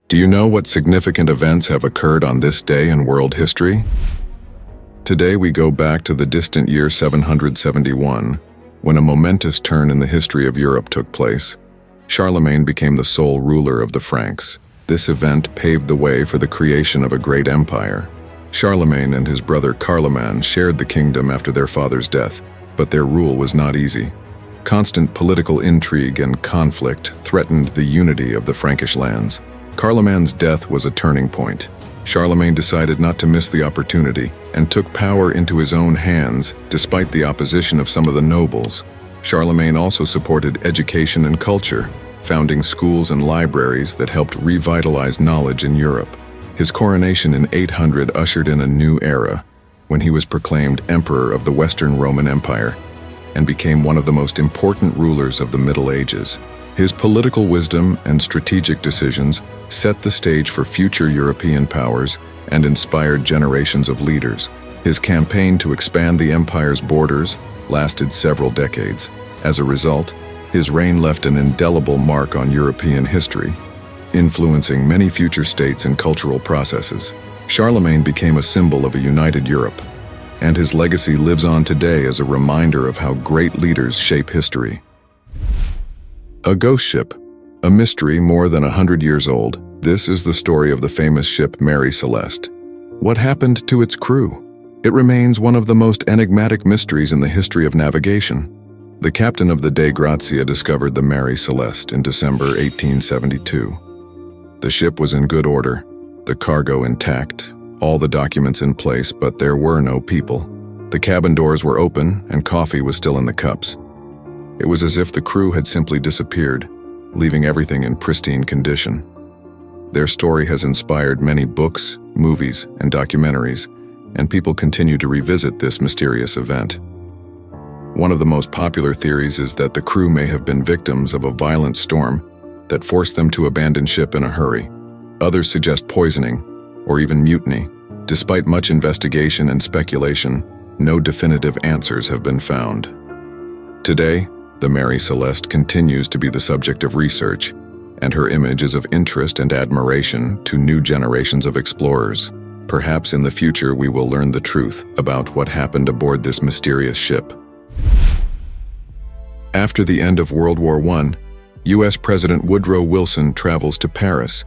Do you know what significant events have occurred on this day in world history? Today we go back to the distant year 771, when a momentous turn in the history of Europe took place. Charlemagne became the sole ruler of the Franks. This event paved the way for the creation of a great empire. Charlemagne and his brother Carloman shared the kingdom after their father's death, but their rule was not easy. Constant political intrigue and conflict threatened the unity of the Frankish lands. Carloman's death was a turning point. Charlemagne decided not to miss the opportunity and took power into his own hands despite the opposition of some of the nobles. Charlemagne also supported education and culture, founding schools and libraries that helped revitalize knowledge in Europe. His coronation in 800 ushered in a new era, when he was proclaimed Emperor of the Western Roman Empire and became one of the most important rulers of the Middle Ages. His political wisdom and strategic decisions set the stage for future European powers and inspired generations of leaders. His campaign to expand the empire's borders lasted several decades. As a result, his reign left an indelible mark on European history, influencing many future states and cultural processes. Charlemagne became a symbol of a united Europe, and his legacy lives on today as a reminder of how great leaders shape history. A ghost ship, a mystery more than 100 years old. This is the story of the famous ship Mary Celeste. What happened to its crew? It remains one of the most enigmatic mysteries in the history of navigation. The captain of the Dei Grazia discovered the Mary Celeste in December 1872. The ship was in good order, the cargo intact, all the documents in place, but there were no people. The cabin doors were open and coffee was still in the cups. It was as if the crew had simply disappeared, leaving everything in pristine condition. Their story has inspired many books, movies, and documentaries, and people continue to revisit this mysterious event. One of the most popular theories is that the crew may have been victims of a violent storm that forced them to abandon ship in a hurry. Others suggest poisoning, or even mutiny. Despite much investigation and speculation, no definitive answers have been found. Today, the Mary Celeste continues to be the subject of research, and her image is of interest and admiration to new generations of explorers. Perhaps in the future we will learn the truth about what happened aboard this mysterious ship. After the end of World War I, U.S. President Woodrow Wilson travels to Paris.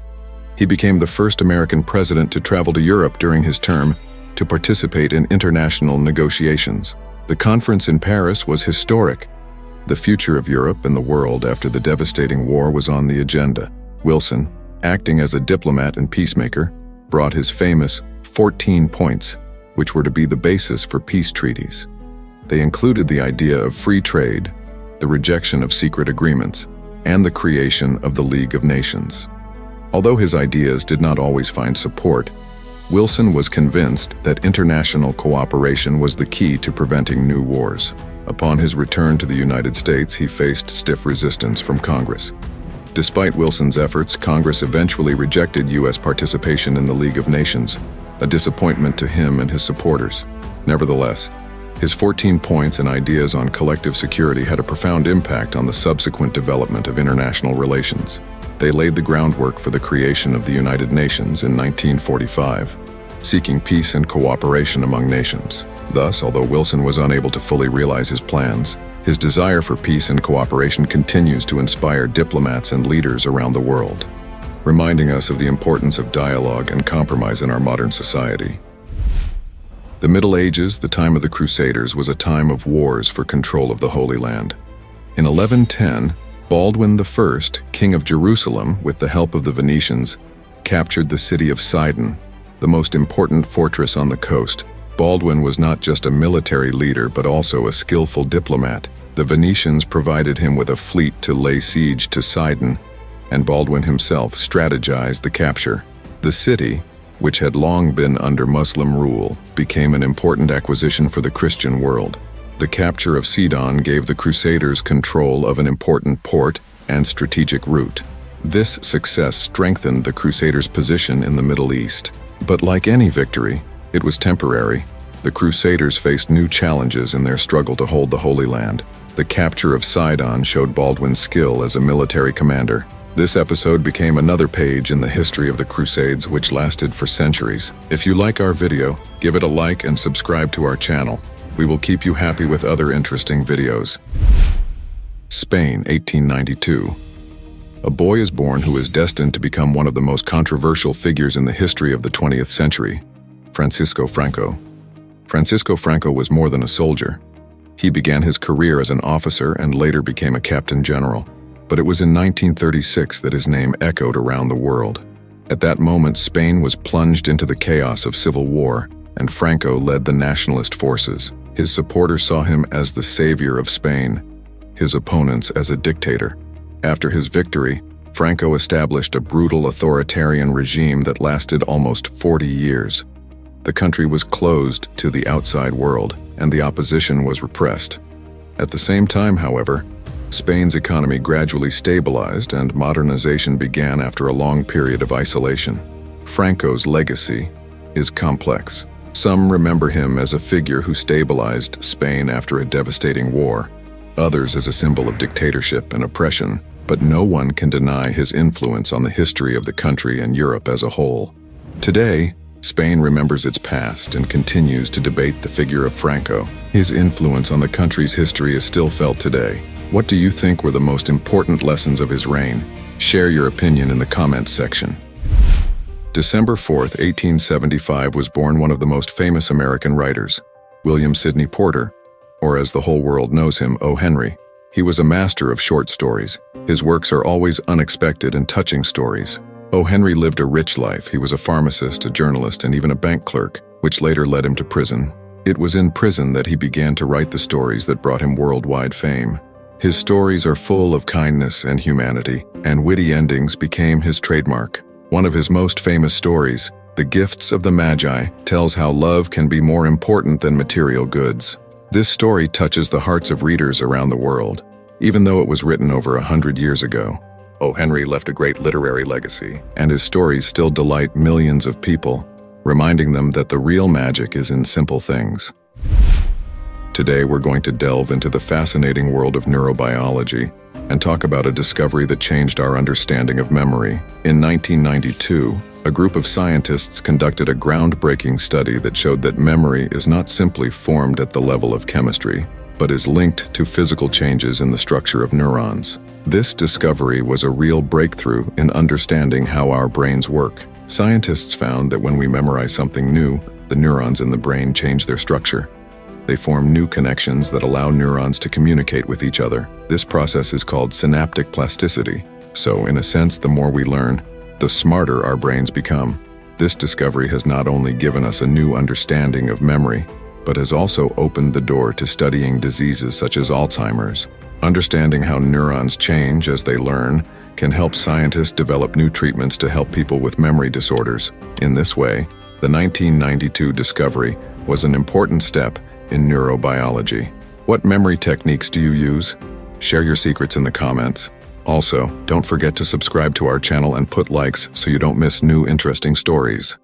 He became the first American president to travel to Europe during his term to participate in international negotiations. The conference in Paris was historic. The future of Europe and the world after the devastating war was on the agenda. Wilson, acting as a diplomat and peacemaker, brought his famous 14 points, which were to be the basis for peace treaties. They included the idea of free trade, the rejection of secret agreements, and the creation of the League of Nations. Although his ideas did not always find support, Wilson was convinced that international cooperation was the key to preventing new wars. Upon his return to the United States, he faced stiff resistance from Congress. Despite Wilson's efforts, Congress eventually rejected U.S. participation in the League of Nations, a disappointment to him and his supporters. Nevertheless, his 14 points and ideas on collective security had a profound impact on the subsequent development of international relations. They laid the groundwork for the creation of the United Nations in 1945, seeking peace and cooperation among nations. Thus, although Wilson was unable to fully realize his plans, his desire for peace and cooperation continues to inspire diplomats and leaders around the world, reminding us of the importance of dialogue and compromise in our modern society. The Middle Ages, the time of the Crusaders, was a time of wars for control of the Holy Land. In 1110, Baldwin I, king of Jerusalem, with the help of the Venetians, captured the city of Sidon, the most important fortress on the coast. Baldwin was not just a military leader, but also a skillful diplomat. The Venetians provided him with a fleet to lay siege to Sidon, and Baldwin himself strategized the capture. The city, which had long been under Muslim rule, became an important acquisition for the Christian world. The capture of Sidon gave the Crusaders control of an important port and strategic route. This success strengthened the Crusaders' position in the Middle East. But like any victory, it was temporary. The Crusaders faced new challenges in their struggle to hold the Holy Land. The capture of Sidon showed Baldwin's skill as a military commander. This episode became another page in the history of the Crusades, which lasted for centuries. If you like our video, give it a like and subscribe to our channel. We will keep you happy with other interesting videos. Spain, 1892. A boy is born who is destined to become one of the most controversial figures in the history of the 20th century, Francisco Franco. Francisco Franco was more than a soldier. He began his career as an officer and later became a captain general. But it was in 1936 that his name echoed around the world. At that moment, Spain was plunged into the chaos of civil war, and Franco led the nationalist forces. His supporters saw him as the savior of Spain, his opponents as a dictator. After his victory, Franco established a brutal authoritarian regime that lasted almost 40 years. The country was closed to the outside world, and the opposition was repressed. At the same time, however, Spain's economy gradually stabilized and modernization began after a long period of isolation. Franco's legacy is complex. Some remember him as a figure who stabilized Spain after a devastating war, others as a symbol of dictatorship and oppression, but no one can deny his influence on the history of the country and Europe as a whole. Today, Spain remembers its past and continues to debate the figure of Franco. His influence on the country's history is still felt today. What do you think were the most important lessons of his reign? Share your opinion in the comments section. December 4th, 1875 was born one of the most famous American writers, William Sidney Porter, or as the whole world knows him, O. Henry. He was a master of short stories. His works are always unexpected and touching stories. O. Henry lived a rich life. He was a pharmacist, a journalist, and even a bank clerk, which later led him to prison. It was in prison that he began to write the stories that brought him worldwide fame. His stories are full of kindness and humanity, and witty endings became his trademark. One of his most famous stories, The Gifts of the Magi, tells how love can be more important than material goods. This story touches the hearts of readers around the world. Even though it was written over 100 years ago, O. Henry left a great literary legacy, and his stories still delight millions of people, reminding them that the real magic is in simple things. Today we're going to delve into the fascinating world of neurobiology and talk about a discovery that changed our understanding of memory. In 1992, a group of scientists conducted a groundbreaking study that showed that memory is not simply formed at the level of chemistry, but is linked to physical changes in the structure of neurons. This discovery was a real breakthrough in understanding how our brains work. Scientists found that when we memorize something new, the neurons in the brain change their structure. They form new connections that allow neurons to communicate with each other. This process is called synaptic plasticity. So, in a sense, the more we learn, the smarter our brains become. This discovery has not only given us a new understanding of memory, but has also opened the door to studying diseases such as Alzheimer's. Understanding how neurons change as they learn can help scientists develop new treatments to help people with memory disorders. In this way, the 1992 discovery was an important step in neurobiology. What memory techniques do you use? Share your secrets in the comments. Also, don't forget to subscribe to our channel and put likes so you don't miss new interesting stories.